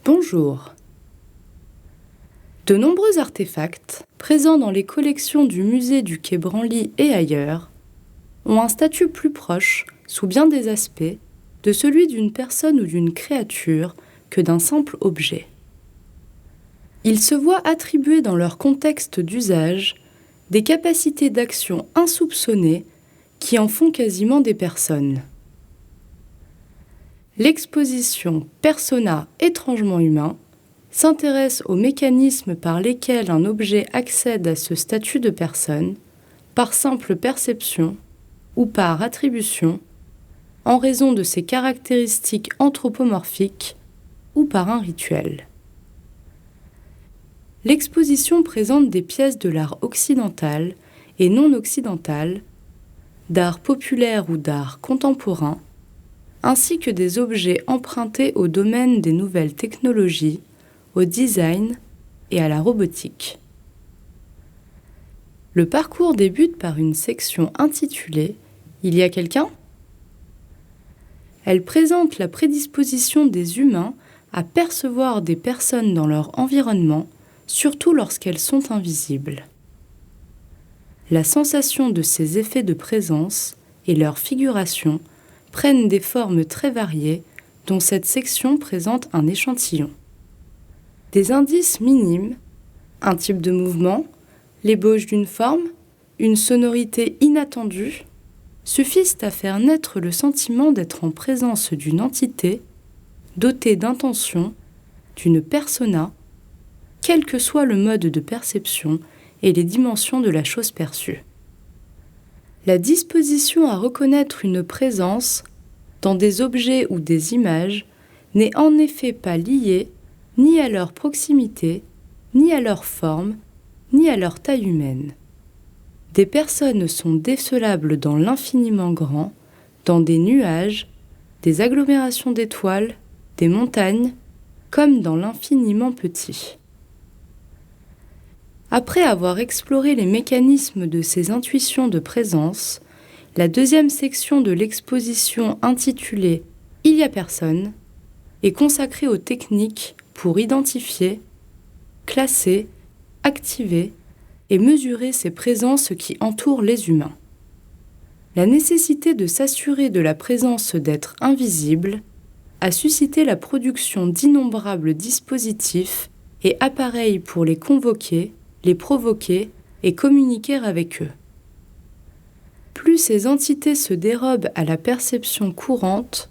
Bonjour. De nombreux artefacts, présents dans les collections du musée du Quai Branly et ailleurs, ont un statut plus proche, sous bien des aspects, de celui d'une personne ou d'une créature que d'un simple objet. Ils se voient attribuer dans leur contexte d'usage des capacités d'action insoupçonnées qui en font quasiment des personnes. L'exposition Persona étrangement humain s'intéresse aux mécanismes par lesquels un objet accède à ce statut de personne, par simple perception ou par attribution, en raison de ses caractéristiques anthropomorphiques ou par un rituel. L'exposition présente des pièces de l'art occidental et non occidental, d'art populaire ou d'art contemporain, ainsi que des objets empruntés au domaine des nouvelles technologies, au design et à la robotique. Le parcours débute par une section intitulée « Il y a quelqu'un ?» Elle présente la prédisposition des humains à percevoir des personnes dans leur environnement, surtout lorsqu'elles sont invisibles. La sensation de ces effets de présence et leur figuration prennent des formes très variées dont cette section présente un échantillon. Des indices minimes, un type de mouvement, l'ébauche d'une forme, une sonorité inattendue, suffisent à faire naître le sentiment d'être en présence d'une entité dotée d'intention, d'une persona, quel que soit le mode de perception et les dimensions de la chose perçue. La disposition à reconnaître une présence dans des objets ou des images n'est en effet pas liée ni à leur proximité, ni à leur forme, ni à leur taille humaine. Des personnes sont décelables dans l'infiniment grand, dans des nuages, des agglomérations d'étoiles, des montagnes, comme dans l'infiniment petit. Après avoir exploré les mécanismes de ces intuitions de présence, la deuxième section de l'exposition intitulée « Il y a personne » est consacrée aux techniques pour identifier, classer, activer et mesurer ces présences qui entourent les humains. La nécessité de s'assurer de la présence d'êtres invisibles a suscité la production d'innombrables dispositifs et appareils pour les convoquer, les provoquer et communiquer avec eux. Plus ces entités se dérobent à la perception courante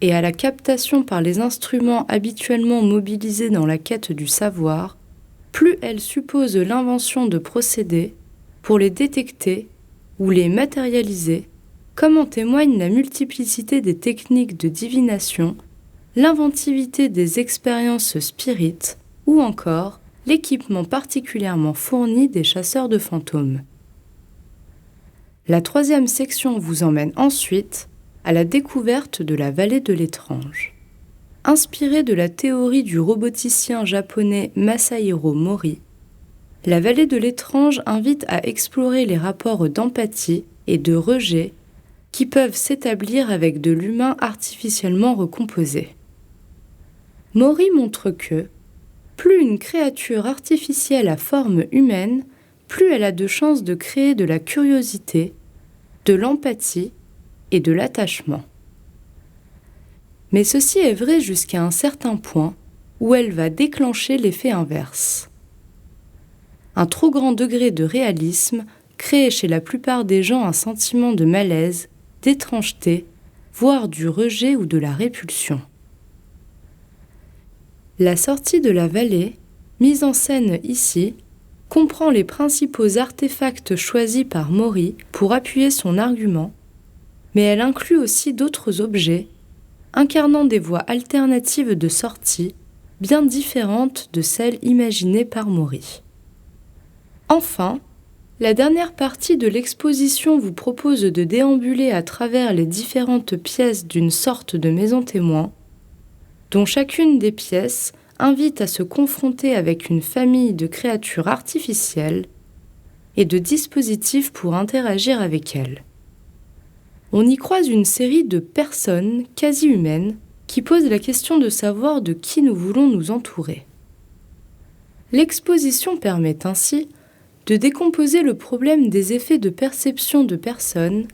et à la captation par les instruments habituellement mobilisés dans la quête du savoir, plus elles supposent l'invention de procédés pour les détecter ou les matérialiser, comme en témoigne la multiplicité des techniques de divination, l'inventivité des expériences spirites ou encore l'équipement particulièrement fourni des chasseurs de fantômes. La troisième section vous emmène ensuite à la découverte de la vallée de l'étrange. Inspirée de la théorie du roboticien japonais Masahiro Mori, la vallée de l'étrange invite à explorer les rapports d'empathie et de rejet qui peuvent s'établir avec de l'humain artificiellement recomposé. Mori montre que plus une créature artificielle à forme humaine, plus elle a de chances de créer de la curiosité, de l'empathie et de l'attachement. Mais ceci est vrai jusqu'à un certain point où elle va déclencher l'effet inverse. Un trop grand degré de réalisme crée chez la plupart des gens un sentiment de malaise, d'étrangeté, voire du rejet ou de la répulsion. La sortie de la vallée, mise en scène ici, comprend les principaux artefacts choisis par Mori pour appuyer son argument, mais elle inclut aussi d'autres objets, incarnant des voies alternatives de sortie, bien différentes de celles imaginées par Mori. Enfin, la dernière partie de l'exposition vous propose de déambuler à travers les différentes pièces d'une sorte de maison témoin, dont chacune des pièces invite à se confronter avec une famille de créatures artificielles et de dispositifs pour interagir avec elles. On y croise une série de personnes quasi humaines, qui pose la question de savoir de qui nous voulons nous entourer. L'exposition permet ainsi de décomposer le problème des effets de perception de personnes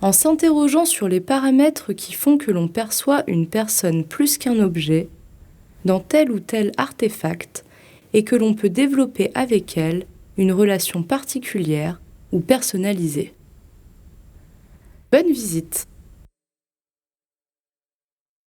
en s'interrogeant sur les paramètres qui font que l'on perçoit une personne plus qu'un objet dans tel ou tel artefact et que l'on peut développer avec elle une relation particulière ou personnalisée. Bonne visite!